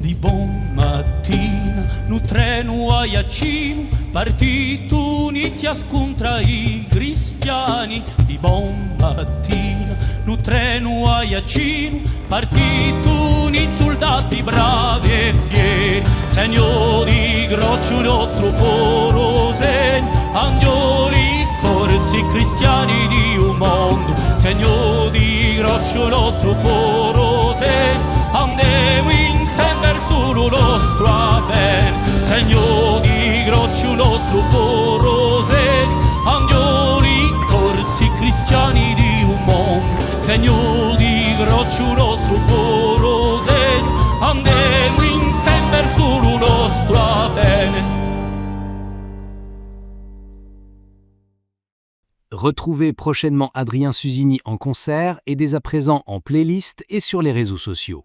di buon mattina, nu treno a Iacino, partito inizia scontra i cristiani. Di buon mattina, nu treno a Iacino, partito i soldati bravi e fieri, segno di groccio nostro foro segno, angioli corsi cristiani di un mondo, segno di groccio nostro foro segno, andiamo insieme verso lo nostro amen, segno di groccio nostro foro segno, angioli corsi cristiani di un mondo, segno di groccio nostro foro segno, andiamo insieme verso lo nostro amen. Retrouvez prochainement Adrien Suzini en concert et dès à présent en playlist et sur les réseaux sociaux.